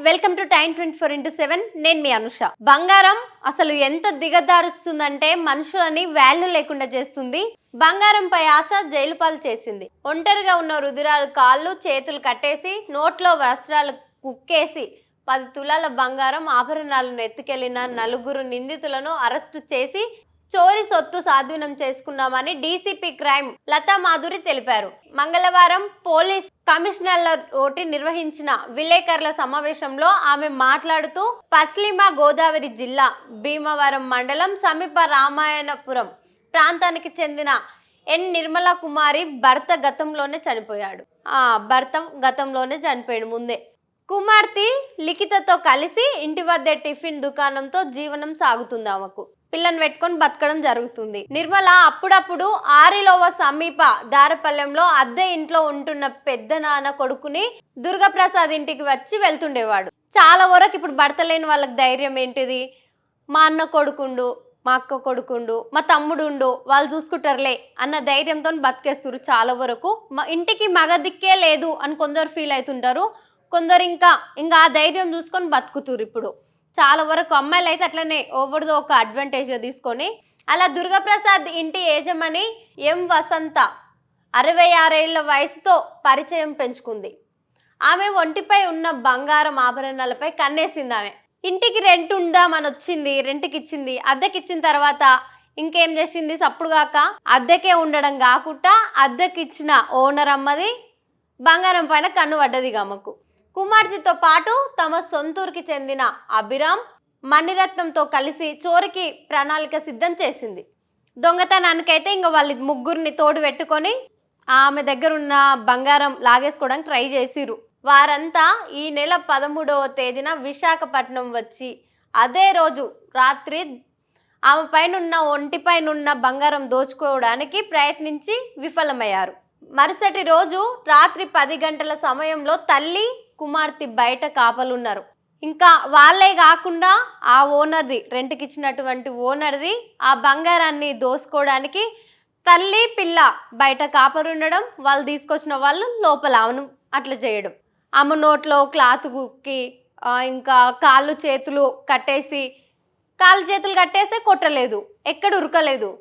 Welcome to time 24x7. నేను మీ అనుష. బంగారం అసలు ఎంత దిగదారుస్తుందంటే మనుషులని వాల్యూ లేకుండా చేస్తుంది. బంగారంపై ఆశ జైలు పాలు చేసింది. ఒంటరిగా ఉన్న రుధిరాలు కాళ్ళు చేతులు కట్టేసి నోట్లో వస్త్రాలు కుక్కేసి 10 తులాల బంగారం ఆభరణాలను ఎత్తుకెళ్లిన నలుగురు నిందితులను అరెస్టు చేసి చోరీ సొత్తు స్వాధీనం చేసుకున్నామని డీసీపీ క్రైమ్ లతా మాధురి తెలిపారు. మంగళవారం పోలీస్ కమిషనర్ల తోటి నిర్వహించిన విలేకరుల సమావేశంలో ఆమె మాట్లాడుతూ పశ్చిమ గోదావరి జిల్లా భీమవరం మండలం సమీప రామాయణపురం ప్రాంతానికి చెందిన ఎన్ నిర్మలా కుమారి భర్త గతంలోనే చనిపోయాడు ముందే. కుమార్తె లిఖితతో కలిసి ఇంటి వద్దే టిఫిన్ దుకాణంతో జీవనం సాగుతుంది. ఆమెకు పిల్లని పెట్టుకొని బతకడం జరుగుతుంది. నిర్మల అప్పుడప్పుడు ఆరిలోవ సమీప దారపల్లెంలో అద్దె ఇంట్లో ఉంటున్న పెద్ద నాన్న కొడుకుని దుర్గాప్రసాద్ ఇంటికి వచ్చి వెళ్తుండేవాడు. చాలా వరకు ఇప్పుడు భర్త లేని వాళ్ళకి ధైర్యం ఏంటిది, మా అన్న కొడుకుండు, మా అక్క కొడుకుండు, మా తమ్ముడుండు, వాళ్ళు చూసుకుంటారులే అన్న ధైర్యంతో బతికేస్తారు. చాలా వరకు మా ఇంటికి మగ దిక్కే లేదు అని కొందరు ఫీల్ అవుతుంటారు. కొందరు ఇంకా ఆ ధైర్యం చూసుకొని బతుకుతురు. ఇప్పుడు చాలా వరకు అమ్మాయిలు అయితే అట్లనే ఓవర్దో ఒక అడ్వాంటేజ్ తీసుకొని అలా దుర్గాప్రసాద్ ఇంటి యజమాని ఎం వసంత 66 ఏళ్ల వయసుతో పరిచయం పెంచుకుంది. ఆమె ఒంటిపై ఉన్న బంగారం ఆభరణాలపై కన్నేసింది. ఆమె ఇంటికి రెంట్ ఉందామని వచ్చింది, రెంట్కి ఇచ్చింది. అద్దెకిచ్చిన తర్వాత ఇంకేం చేసింది, సప్పుడుగాక అద్దెకే ఉండడం కాకుండా అద్దెకిచ్చిన ఓనర్ అమ్మది బంగారం పైన కన్ను పడ్డది. ఆమెకు కుమార్తెతో పాటు తమ సొంతూరుకి చెందిన అభిరామ్ మణిరత్నంతో కలిసి చోరికి ప్రణాళిక సిద్ధం చేసింది. దొంగతనానికైతే ఇంకా వాళ్ళ ముగ్గురిని తోడు పెట్టుకొని ఆమె దగ్గర ఉన్న బంగారం లాగేసుకోవడానికి ట్రై చేసిరు. వారంతా ఈ నెల 13వ తేదీన విశాఖపట్నం వచ్చి అదే రోజు రాత్రి ఆమె పైన ఒంటిపైన బంగారం దోచుకోవడానికి ప్రయత్నించి విఫలమయ్యారు. మరుసటి రోజు రాత్రి 10 గంటల సమయంలో తల్లి కుమార్తె బయట కాపలున్నారు. ఇంకా వాళ్ళే కాకుండా ఆ ఓనర్ది, రెంట్కి ఇచ్చినటువంటి ఓనర్ది ఆ బంగారాన్ని దోసుకోవడానికి తల్లి పిల్ల బయట కాపరుండడం, వాళ్ళు తీసుకొచ్చిన వాళ్ళు లోపల ఆమెను అట్లా చేయడం. ఆమె నోట్లో క్లాత్ గుక్కి ఇంకా కాళ్ళు చేతులు కట్టేసి కొట్టలేదు, ఎక్కడ ఉరకలేదు.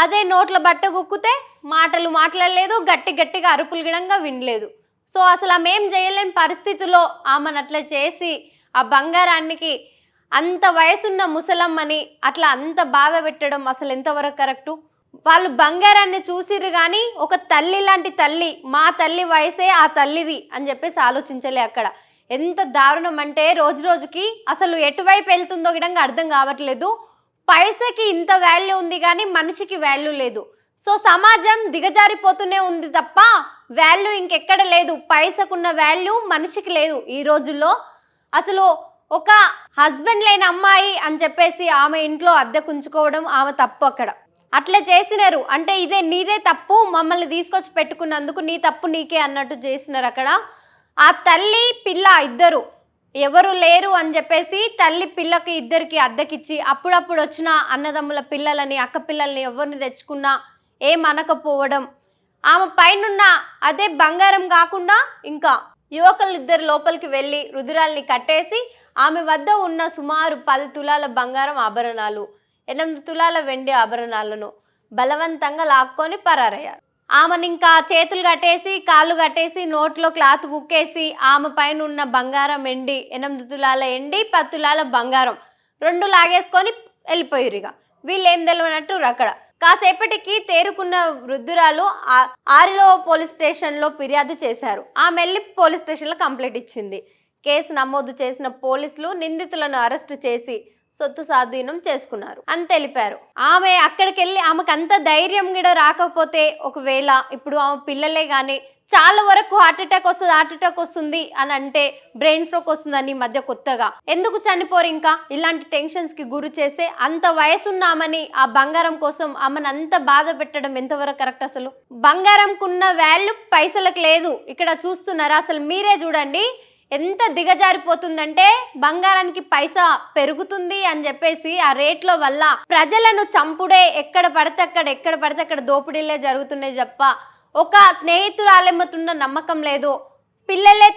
అదే నోట్ల బట్ట గుక్కితే మాటలు మాట్లాడలేదు, గట్టిగా అరుపులు గిడంగా వినలేదు. సో అసలు ఆమె ఏం చేయలేని పరిస్థితిలో ఆమెను అట్లా చేసి ఆ బంగారానికి అంత వయసున్న ముసలమ్మని అట్లా అంత బాధ పెట్టడం అసలు ఎంతవరకు కరెక్టు? వాళ్ళు బంగారాన్ని చూసిరు కానీ ఒక తల్లి లాంటి తల్లి, మా తల్లి వయసే ఆ తల్లిది అని చెప్పేసి ఆలోచించలే. అక్కడ ఎంత దారుణం అంటే రోజు రోజుకి అసలు ఎటువైపు వెళ్తుందో గిడంగా అర్థం కావట్లేదు. పైసకి ఇంత వాల్యూ ఉంది కానీ మనిషికి వాల్యూ లేదు. సో సమాజం దిగజారిపోతూనే ఉంది తప్ప వాల్యూ ఇంకెక్కడ లేదు. పైసకున్న వాల్యూ మనిషికి లేదు ఈ రోజుల్లో. అసలు ఒక హస్బెండ్ లేని అమ్మాయి అని చెప్పేసి ఆమె ఇంట్లో అద్దెకుంచుకోవడం ఆమె తప్పు. అక్కడ అట్లా చేసినారు అంటే ఇదే నీదే తప్పు, మమ్మల్ని తీసుకొచ్చి పెట్టుకున్నందుకు నీ తప్పు నీకే అన్నట్టు చేసినారు. అక్కడ ఆ తల్లి పిల్ల ఇద్దరు ఎవరు లేరు అని చెప్పేసి తల్లి పిల్లకి ఇద్దరికి అద్దెకిచ్చి అప్పుడప్పుడు వచ్చిన అన్నదమ్ముల పిల్లలని అక్క పిల్లల్ని ఎవరిని తెచ్చుకున్నా ఏమనకపోవడం, ఆమె పైనున్న అదే బంగారం కాకుండా ఇంకా యువకులు ఇద్దరు లోపలికి వెళ్ళి రుధిరాల్ని కట్టేసి ఆమె వద్ద ఉన్న సుమారు 10 తులాల బంగారం ఆభరణాలు, 8 తులాల వెండి ఆభరణాలను బలవంతంగా లాక్కొని పరారయ్యారు. ఆమెను ఇంకా చేతులు కట్టేసి కాళ్ళు కట్టేసి నోట్లో క్లాత్ కుక్కేసి ఆమె పైన ఉన్న బంగారం ఎండి 8 తులాల ఎండి 10 తులాల బంగారం 2 లాగేసుకొని వెళ్ళిపోయారు. ఇక వీళ్ళు ఏం తెలియనట్టు అక్కడ కాసేపటికి తేరుకున్న వృద్ధురాలు ఆరిలో పోలీస్ స్టేషన్లో ఫిర్యాదు చేశారు. ఆమె వెళ్ళి పోలీస్ స్టేషన్లో కంప్లైంట్ ఇచ్చింది. కేసు నమోదు చేసిన పోలీసులు నిందితులను అరెస్టు చేసి సొత్తు స్వాధీనం చేసుకున్నారు అని తెలిపారు. ఆమె అక్కడికి వెళ్ళి ఆమెకు అంత ధైర్యం కూడా రాకపోతే ఒకవేళ ఇప్పుడు ఆమె పిల్లలే కానీ చాలా వరకు హార్ట్ అటాక్ వస్తుంది అని అంటే బ్రెయిన్ స్ట్రోక్ వస్తుందని మధ్య కొత్తగా ఎందుకు చనిపోరు? ఇంకా ఇలాంటి టెన్షన్స్కి గురి చేస్తే అంత వయసున్నామని ఆ బంగారం కోసం ఆమెను అంత బాధ పెట్టడం ఎంతవరకు కరెక్ట్? అసలు బంగారంకున్న వాల్యూ పైసలకు లేదు. ఇక్కడ చూస్తున్నారా? అసలు మీరే చూడండి ఎంత దిగజారిపోతుందంటే బంగారానికి పైసా పెరుగుతుంది అని చెప్పేసి ఆ రేట్ల వల్ల ప్రజలను చంపుడే ఎక్కడ పడితే అక్కడ దోపిడీలే జరుగుతున్నాయి తప్ప ఒక స్నేహితురాలెమ్మతున్న నమ్మకం లేదు. పిల్లలే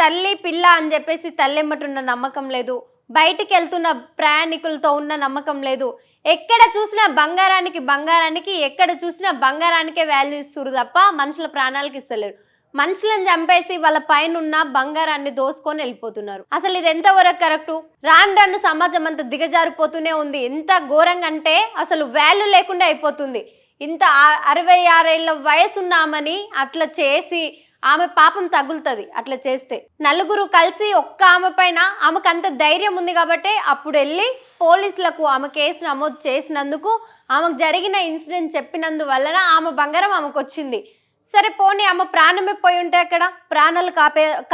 తల్లి పిల్ల అని చెప్పేసి తల్లెమ్మటున్న నమ్మకం లేదు. బయటికి వెళ్తున్న ప్రయాణికులతో ఉన్న నమ్మకం లేదు. ఎక్కడ చూసినా బంగారానికి ఎక్కడ చూసినా బంగారానికే వాల్యూ ఇస్తున్నారు తప్ప మనుషుల ప్రాణాలకి ఇస్తలేరు. మనుషులను చంపేసి వాళ్ళ పైన ఉన్న బంగారాన్ని దోసుకొని వెళ్ళిపోతున్నారు. అసలు ఇది ఎంతవరకు కరెక్టు? రాను సమాజం అంతా దిగజారిపోతూనే ఉంది. ఎంత ఘోరంగా అంటే అసలు వాల్యూ లేకుండా అయిపోతుంది. ఇంత 66 ఏళ్ళ వయసున్నామని అట్లా చేసి ఆమె పాపం తగులుతుంది. అట్లా చేస్తే నలుగురు కలిసి ఒక్క ఆమె పైన ఆమెకు అంత ధైర్యం ఉంది కాబట్టి అప్పుడు వెళ్ళి పోలీసులకు ఆమె కేసు నమోదు చేసినందుకు, ఆమెకు జరిగిన ఇన్సిడెంట్ చెప్పినందువలన ఆమె బంగారం ఆమెకు వచ్చింది. సరే పోనీ ఆమె ప్రాణమే పోయి ఉంటే అక్కడ ప్రాణాలు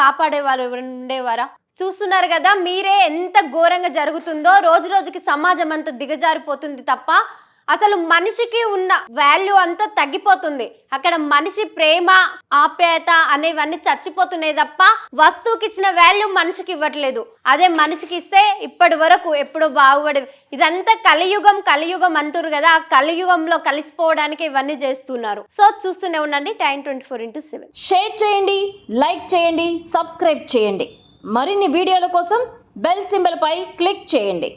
కాపాడేవారు ఉండేవారా? చూస్తున్నారు కదా మీరే ఎంత ఘోరంగా జరుగుతుందో. రోజుకి సమాజం అంతా దిగజారిపోతుంది తప్ప అసలు మనిషికి ఉన్న వాల్యూ అంతా తగ్గిపోతుంది. అక్కడ మనిషి ప్రేమ ఆప్యాయత అనేవన్నీ చచ్చిపోతున్నాయి తప్ప వస్తువుకి ఇచ్చిన వాల్యూ మనిషికి ఇవ్వట్లేదు. అదే మనిషికి ఇస్తే ఇప్పటి వరకు ఎప్పుడో బాగుపడే. ఇదంతా కలియుగం అంటారు కదా, ఆ కలియుగంలో కలిసిపోవడానికి ఇవన్నీ చేస్తున్నారు. సో చూస్తూనే ఉండండి Time 24/7. షేర్ చేయండి, లైక్ చేయండి, సబ్స్క్రైబ్ చేయండి. మరిన్ని వీడియోల కోసం బెల్ సింబల్ పై క్లిక్ చేయండి.